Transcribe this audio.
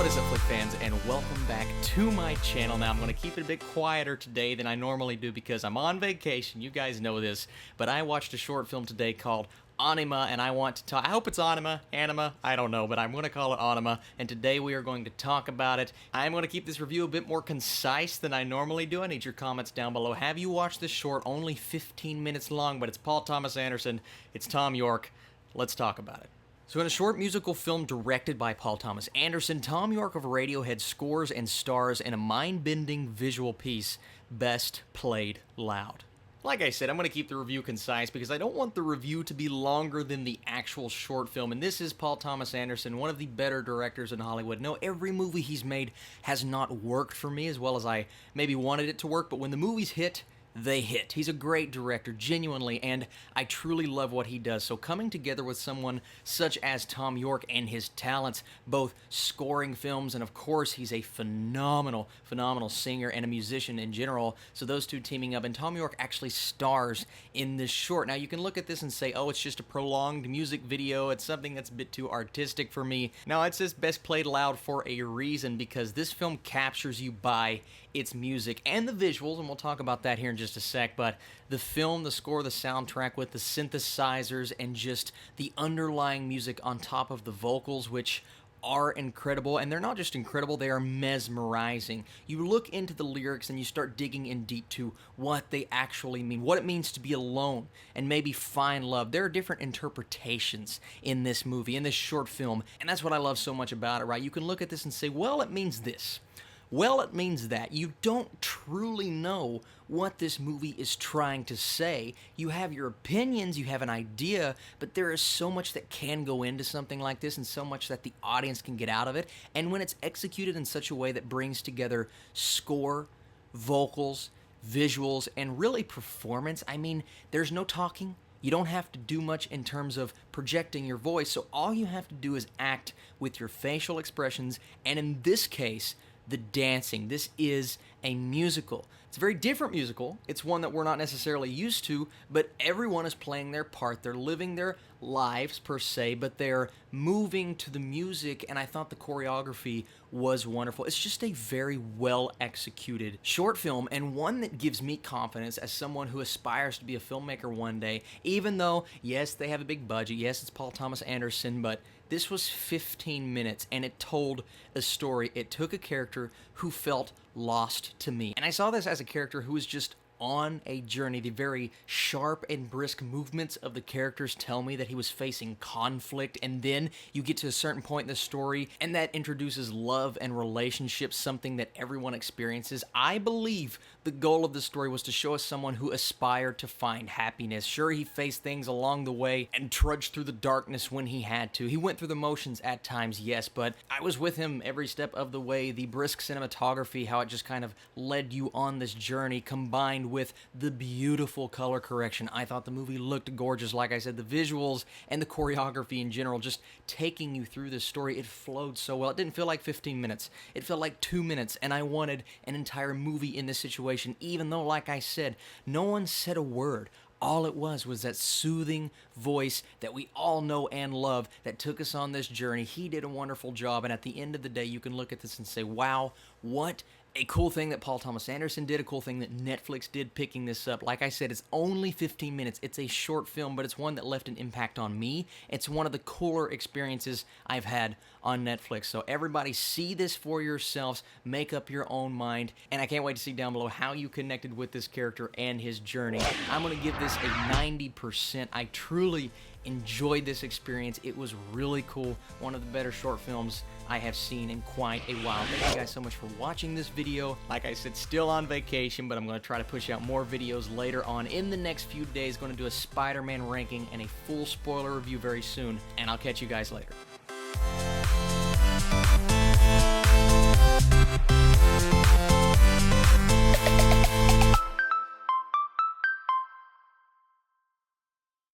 What is up, Flick fans, and welcome back to my channel. Now, I'm going to keep it a bit quieter today than I normally do because I'm on vacation. You guys know this, but I watched a short film today called ANIMA, and I want to talk. I hope it's ANIMA, I don't know, but I'm going to call it ANIMA, and today we are going to talk about it. I'm going to keep this review a bit more concise than I normally do. I need your comments down below. Have you watched this short? Only 15 minutes long, but it's Paul Thomas Anderson. It's Tom York. Let's talk about it. So in a short musical film directed by Paul Thomas Anderson, Tom York of Radiohead scores and stars in a mind-bending visual piece, Best Played Loud. Like I said, I'm going to keep the review concise because I don't want the review to be longer than the actual short film. And this is Paul Thomas Anderson, one of the better directors in Hollywood. No, every movie he's made has not worked for me as well as I maybe wanted it to work, but when the movies hit, they hit. He's a great director, genuinely, and I truly love what he does. So coming together with someone such as Tom York and his talents, both scoring films, and of course he's a phenomenal singer and a musician in general, so those two teaming up, and Tom York actually stars in this short. Now you can look at this and say, oh, it's just a prolonged music video, it's something that's a bit too artistic for me. Now it says Best Played Loud for a reason, because this film captures you by its music and the visuals, and we'll talk about that here in just a sec, but the film, the score, the soundtrack with the synthesizers and just the underlying music on top of the vocals, which are incredible, and they're not just incredible, they are mesmerizing. You look into the lyrics and you start digging in deep to what they actually mean, what it means to be alone and maybe find love. There are different interpretations in this movie, in this short film, and that's what I love so much about it, right? You can look at this and say, well, it means this. Well, it means that. You don't truly know what this movie is trying to say. You have your opinions, you have an idea, but there is so much that can go into something like this and so much that the audience can get out of it. And when it's executed in such a way that brings together score, vocals, visuals, and really performance, I mean, there's no talking. You don't have to do much in terms of projecting your voice, so all you have to do is act with your facial expressions, and in this case, the dancing. This is a musical. It's a very different musical. It's one that we're not necessarily used to, but everyone is playing their part. They're living their lives, per se, but they're moving to the music, and I thought the choreography was wonderful. It's just a very well-executed short film, and one that gives me confidence as someone who aspires to be a filmmaker one day, even though, yes, they have a big budget, yes, it's Paul Thomas Anderson, but this was 15 minutes, and it told a story. It took a character who felt lost to me. And I saw this as a character who was just on a journey. The very sharp and brisk movements of the characters tell me that he was facing conflict, and then you get to a certain point in the story, and that introduces love and relationships, something that everyone experiences. I believe the goal of the story was to show us someone who aspired to find happiness. Sure, he faced things along the way and trudged through the darkness when he had to. He went through the motions at times, yes, but I was with him every step of the way. The brisk cinematography, how it just kind of led you on this journey, combined with the beautiful color correction. I thought the movie looked gorgeous. Like I said, the visuals and the choreography in general, just taking you through this story, it flowed so well. It didn't feel like 15 minutes. It felt like 2 minutes, and I wanted an entire movie in this situation, even though, like I said, no one said a word. All it was that soothing voice that we all know and love that took us on this journey. He did a wonderful job, and at the end of the day, you can look at this and say, wow, what a cool thing that Paul Thomas Anderson did, a cool thing that Netflix did picking this up. Like I said, it's only 15 minutes. It's a short film, but it's one that left an impact on me. It's one of the cooler experiences I've had on Netflix. So everybody see this for yourselves, make up your own mind, and I can't wait to see down below how you connected with this character and his journey. I'm going to give this a 90%. I truly enjoyed this experience. It was really cool. One of the better short films I have seen in quite a while. Thank you guys so much for watching this video. Like I said, still on vacation, but I'm going to try to push out more videos later on in the next few days. Going to do a Spider-Man ranking and a full spoiler review very soon, and I'll catch you guys later.